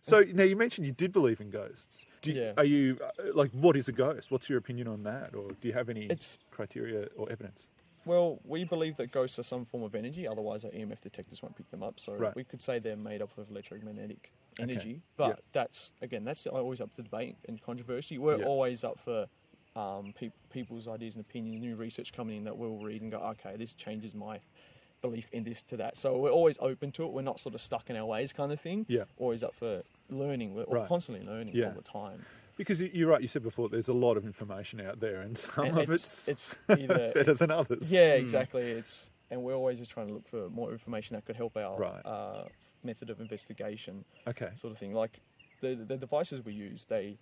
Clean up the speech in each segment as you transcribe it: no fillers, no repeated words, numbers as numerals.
So now you mentioned you did believe in ghosts. Yeah. Are you like, what is a ghost? What's your opinion on that, or do you have any criteria or evidence? Well, we believe that ghosts are some form of energy, otherwise our EMF detectors won't pick them up. So we could say they're made up of electromagnetic energy. But that's always up to debate and controversy. We're always up for people's ideas and opinions, new research coming in that we'll read and go, okay, this changes my belief in this to that. So we're always open to it. We're not sort of stuck in our ways kind of thing. Yeah. Always up for learning. We're constantly learning all the time. Because you're right, you said before, there's a lot of information out there, and some of it's either better than others. Yeah, exactly. And we're always just trying to look for more information that could help our method of investigation. Okay. Sort of thing. Like the devices we use, they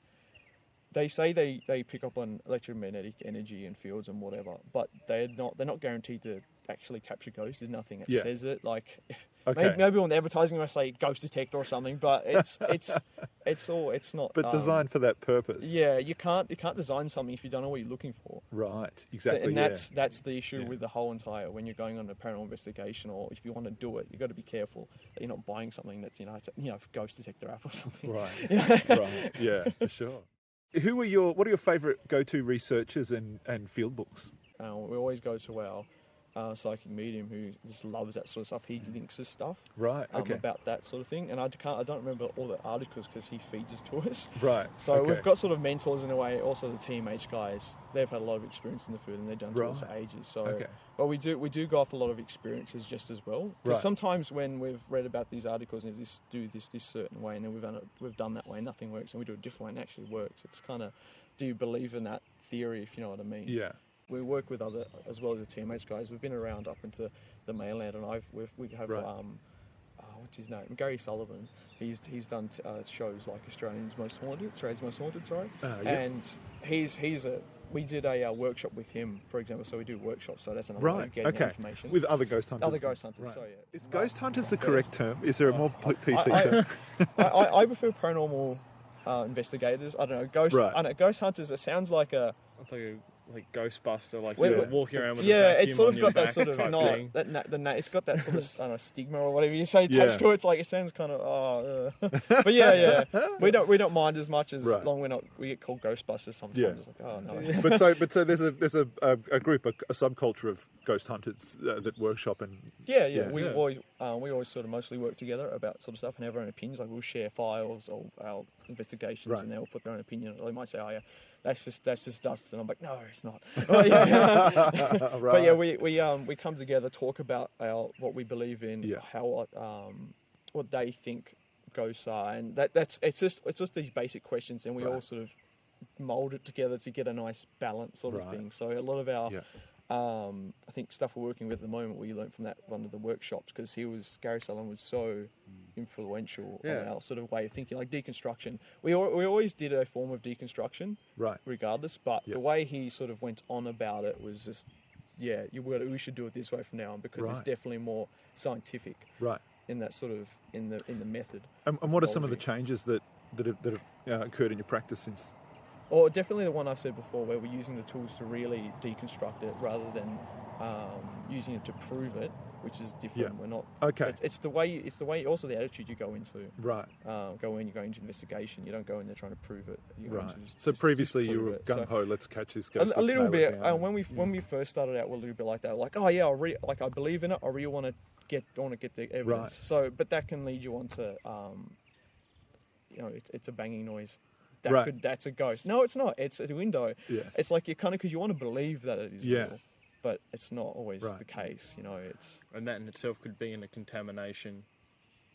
say they pick up on electromagnetic energy and fields and whatever, but they're not guaranteed to actually capture ghosts. There's nothing that says it. Like maybe on the advertising I say ghost detector or something, but it's not. But designed for that purpose. Yeah, you can't design something if you don't know what you're looking for. Right. Exactly. So, and that's the issue with the whole entire when you're going on a paranormal investigation, or if you want to do it, you've got to be careful that you're not buying something that's it's a ghost detector app or something. Right. Right. Yeah, for sure. What are your favourite go-to researchers and field books? We always go to our psychic medium who just loves that sort of stuff. He links his stuff about that sort of thing. And I don't remember all the articles because he feeds us to us. Right. So we've got sort of mentors in a way. Also the TMH guys, they've had a lot of experience in the field and they've done it for ages. So, but we do go off a lot of experiences just as well. Because sometimes when we've read about these articles and do this certain way, and then we've done that way, and nothing works, and we do a different way and it actually works. It's kind of, do you believe in that theory, if you know what I mean? Yeah. We work with other, as well as the TMH guys. We've been around up into the mainland, and we have what's his name? Gary Sullivan. He's done shows like Australia's Most Haunted, and we did a workshop with him, for example. So we do workshops. So that's another way of getting information with other ghost hunters. Other ghost hunters. Right. So yeah, is ghost hunters the correct term? Is there a more PC term? I prefer paranormal investigators. I don't know ghost. I know ghost hunters. It sounds like a. It's like Ghostbuster, like you're walking around with a vacuum it's sort of on got your that sort of thing. it's got that sort of I don't know, stigma or whatever you say attached to it. It's like it sounds kind of but we don't mind as much as long we get called Ghostbusters sometimes. Yeah. It's like no. But so there's a group, a subculture of ghost hunters that workshop and we always sort of mostly work together about sort of stuff and have our own opinions. Like we'll share files or our investigations and they'll put their own opinion. They might say, oh yeah, that's just dust, and I'm like, no, it's not. But yeah, we come together, talk about what we believe in, how what they think ghosts are, and it's just these basic questions, and we all sort of mould it together to get a nice balance sort of thing. So a lot of our I think stuff we're working with at the moment, we learned from that one of the workshops, because Gary Sullivan was so influential on our sort of way of thinking, like deconstruction. We always did a form of deconstruction, regardless, but the way he sort of went on about it was just, we should do it this way from now on, because it's definitely more scientific, in that sort of in the method. And what are some of the changes that have occurred in your practice since? Or definitely the one I've said before, where we're using the tools to really deconstruct it rather than using it to prove it, which is different. Yeah. We're not. Okay. It's the way. Also, the attitude you go into. Right. You go into investigation. You don't go in there trying to prove it. You go so previously you were gung ho. Let's catch this ghost. A little bit. When we first started out, we're a little bit like that. Like, oh yeah, I believe in it. I really want to get the evidence. Right. So, but that can lead you on to, it's a banging noise. That's a ghost. No, it's not. It's a window. Yeah. It's like you kind of, because you want to believe that it is real, but it's not always the case. And that in itself could be in a contamination,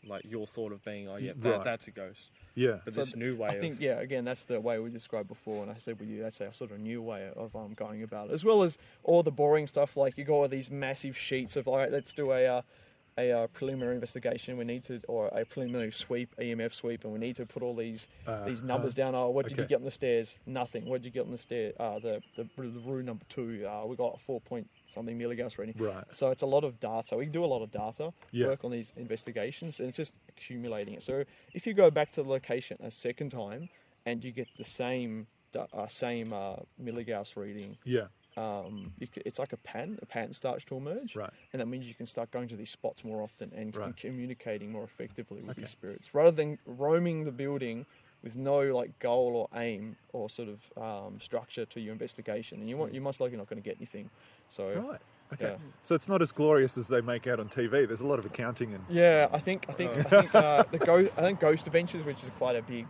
like your thought of being, that's a ghost. Yeah. But this new way. I think again, that's the way we described before, and I said with you, that's our sort of new way of going about it, as well as all the boring stuff. Like you go with these massive sheets of let's do a preliminary investigation. We need to, or a preliminary sweep, EMF sweep, and we need to put all these numbers down. Oh, what did you get on the stairs? Nothing. What did you get on the stair? The room number 2. We got 4-point-something milligauss reading. Right. So it's a lot of data. We do a lot of data work on these investigations, and it's just accumulating it. So if you go back to the location a second time and you get the same milligauss reading, it's like a pattern starts to emerge, right? And that means you can start going to these spots more often and communicating more effectively with these spirits, rather than roaming the building with no like goal or aim or sort of structure to your investigation, and you're most likely not going to get anything. So right. Okay, so it's not as glorious as they make out on TV. There's a lot of accounting and I think Ghost Adventures, which is quite a big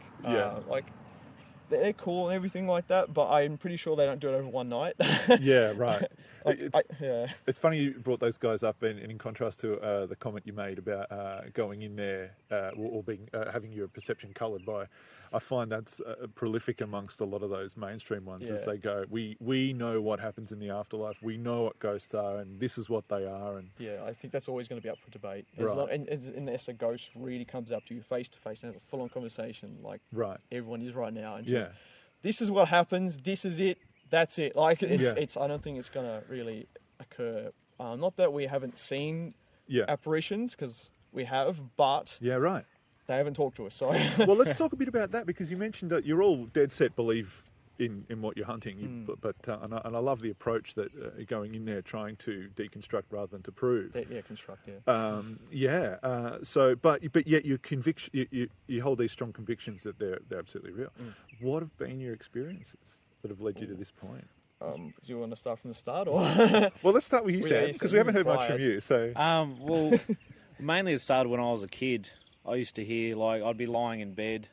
like. They're cool and everything like that, but I'm pretty sure they don't do it over one night. Yeah, right. It's funny you brought those guys up, and in contrast to the comment you made about going in there or being having your perception coloured by. I find that's prolific amongst a lot of those mainstream ones. As they go, we know what happens in the afterlife. We know what ghosts are, and this is what they are. And I think that's always going to be up for debate. Unless a ghost really comes up to you face to face and has a full-on conversation, like everyone is right now, and says, "This is what happens. This is it. That's it." Like it's. I don't think it's going to really occur. Not that we haven't seen apparitions, because we have, but they haven't talked to us. So well, let's talk a bit about that, because you mentioned that you're all dead set believe in what you're hunting, and I love the approach that going in there trying to deconstruct rather than to prove. Construct. So, but yet your conviction, you hold these strong convictions that they're absolutely real. What have been your experiences that have led you to this point? Do you want to start from the start, or? Well, let's start with you, Sam, because we haven't heard much from you. So, well, mainly it started when I was a kid. I used to hear, like, I'd be lying in bed,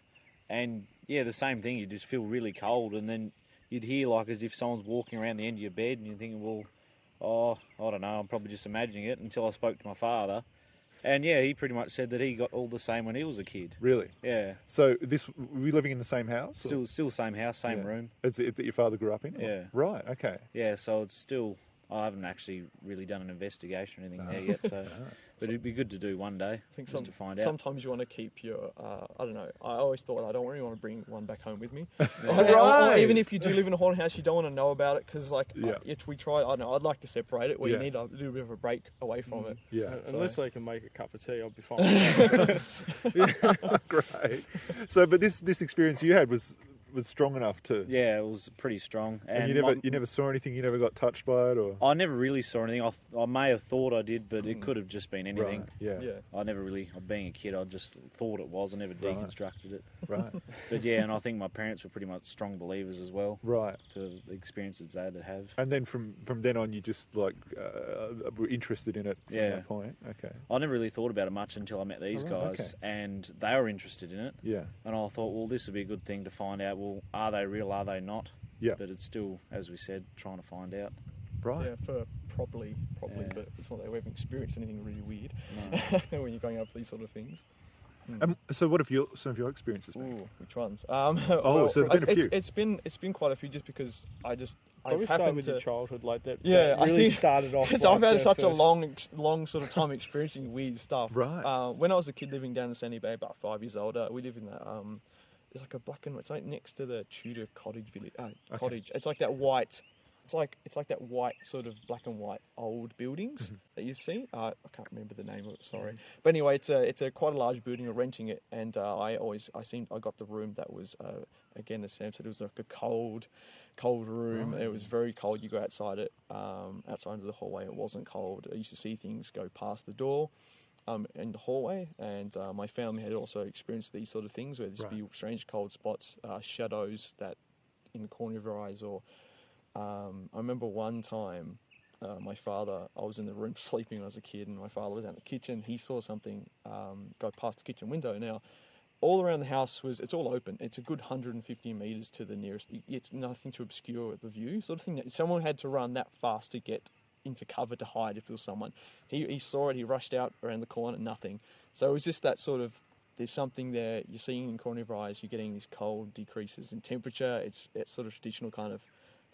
and the same thing. You'd just feel really cold, and then you'd hear like as if someone's walking around the end of your bed, and you're thinking, well, I don't know, I'm probably just imagining it, until I spoke to my father. And he pretty much said that he got all the same when he was a kid. Really? Yeah. So were you living in the same house? Still same house, same room. Is it that your father grew up in? Yeah. Right, okay. Yeah, so it's still, I haven't actually really done an investigation or anything there yet, so... But it'd be good to do one day, I think to find out. Sometimes you want to keep your, I don't know, I always thought I don't really want to bring one back home with me. Right. Even if you do live in a haunted house, you don't want to know about it, because if we try, I don't know, I'd like to separate it, where you need a little bit of a break away from it. Yeah. Unless they can make a cup of tea, I'll be fine. Great. So, but this experience you had was strong enough to... Yeah, it was pretty strong. And you never saw anything? You never got touched by it? Or I never really saw anything. I may have thought I did, but it could have just been anything. Right. Yeah. I never really, being a kid, I just thought it was. I never deconstructed it. Right. But and I think my parents were pretty much strong believers as well. Right. To the experiences they had to have. And then from then on, you just were interested in it from that point? Okay. I never really thought about it much until I met these guys, and they were interested in it. Yeah. And I thought, well, this would be a good thing to find out. Well, are they real? Are they not? Yeah. But it's still, as we said, trying to find out. Right. Yeah, for probably, but it's not that we haven't experienced anything really weird when you're going up for these sort of things. So what have some of your experiences been? Ooh, which ones? So there's been a few. It's been quite a few, just because I've started with your childhood like that. Yeah, I really started off. I've had such a long sort of time experiencing weird stuff. Right. When I was a kid living down in Sandy Bay, about 5 years older, we live in that. It's like a black and white. It's like next to the Tudor cottage village. Cottage. It's like that white. It's like that white sort of black and white old buildings that you've seen. I can't remember the name of it. Sorry, but anyway, it's a quite a large building. We're renting it, and I got the room that was again, as Sam said, it was like a cold room. It was very cold. You go outside it, outside into the hallway. It wasn't cold. I used to see things go past the door. In the hallway, and my family had also experienced these sort of things, where there'd be strange cold spots, shadows that in the corner of your eyes, or I remember one time my father, I was in the room sleeping when I was a kid, and my father was out in the kitchen. He saw something go past the kitchen window. Now, all around the house it's all open. It's a good 150 metres to the nearest. It's nothing to obscure the view, sort of thing. That someone had to run that fast to get into cover to hide if there was someone. He saw it, he rushed out around the corner, nothing. So it was just that sort of, there's something there, you're seeing in the corner of your eyes, you're getting these cold decreases in temperature. It's sort of traditional kind of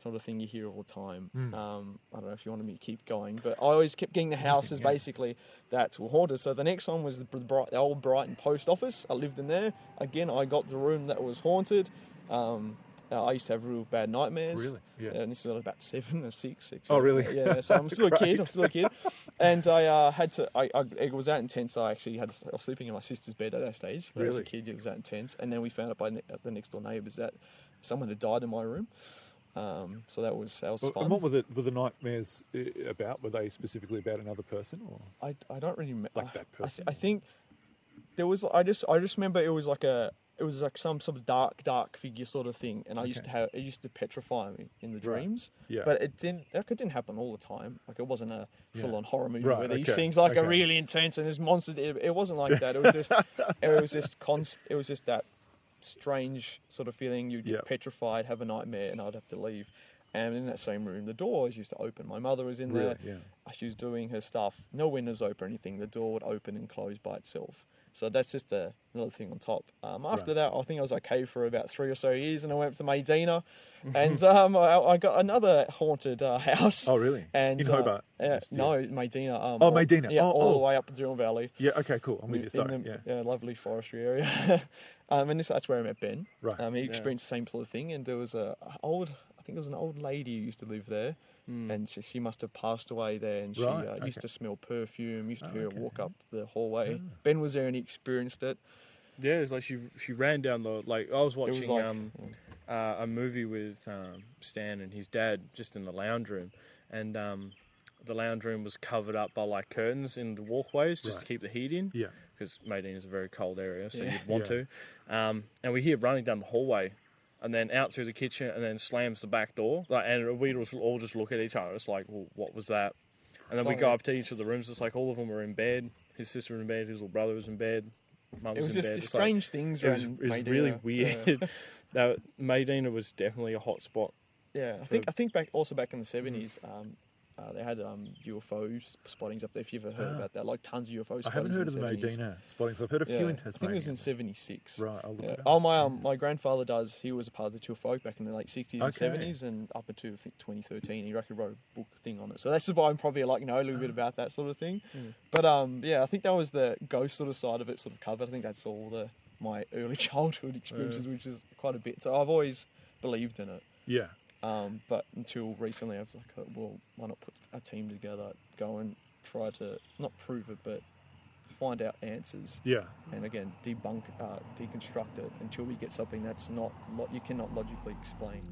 sort of thing you hear all the time. I don't know if you wanted me to keep going, but I always kept getting the houses basically that were haunted. So the next one was the old Brighton post office. I lived in there. Again, I got the room that was haunted. I used to have real bad nightmares. Really? Yeah. And this was about 7 or 6. Oh, really? Yeah. So I'm still a kid. And I had to. It was that intense. I actually I was sleeping in my sister's bed at that stage. Really? As a kid, it was that intense. And then we found out by the next door neighbours that someone had died in my room. So that was fun. And what were the nightmares about? Were they specifically about another person, or I don't really like that person? I think there was. I just remember it was like some sort of dark figure sort of thing, and it used to petrify me in the dreams. Yeah. But it didn't happen all the time. Like it wasn't a full-on horror movie where these okay. things are really intense and there's monsters. It wasn't like that. It was just that strange sort of feeling. You'd get petrified, have a nightmare, and I'd have to leave. And in that same room, the door always used to open. My mother was in there. Yeah. She was doing her stuff. No windows open or anything. The door would open and close by itself. So that's just another thing on top. After that, I think I was okay for about 3 or so years, and I went up to Medina, and I got another haunted house. Oh, really? And, in Hobart? No, Medina. Medina. Yeah, all the way up the Drill Valley. Yeah, okay, cool. I'm with you. Sorry. Lovely forestry area. And that's where I met Ben. Right. He experienced the same sort of thing, and there was I think it was an old lady who used to live there. And she must have passed away there, and she used to smell perfume, used to hear her walk up the hallway. Ben was there and he experienced it. Yeah, it was like she ran down the, like, I was watching a movie with Stan and his dad just in the lounge room, and the lounge room was covered up by like curtains in the walkways just to keep the heat in. Yeah. Because Medina is a very cold area, so you'd want to. And we hear running down the hallway, and then out through the kitchen, and then slams the back door. And we all just look at each other. It's like, well, what was that? And then we go up to each of the rooms. It's like all of them were in bed. His sister was in bed. His little brother was in bed. Mum was in bed. It was just strange things. It was really weird. Medina was definitely a hot spot. Yeah, I think back in the 70s, they had UFO spottings up there. If you've ever heard about that, like tons of UFO spottings. I haven't heard of the Medina spottings. I've heard a few in Tasmania. I think it was in 76. Right, I'll look it up. My grandfather he was a part of the tour folk back in the late 60s and 70s, and up until I think 2013, he wrote a book thing on it. So that's why I'm probably a little bit about that sort of thing. But I think that was the ghost sort of side of it sort of covered. I think that's all my early childhood experiences, which is quite a bit. So I've always believed in it. Yeah. But until recently, I was like, well, why not put a team together, go and try to not prove it, but find out answers. Yeah. And again, deconstruct it until we get something that's you cannot logically explain.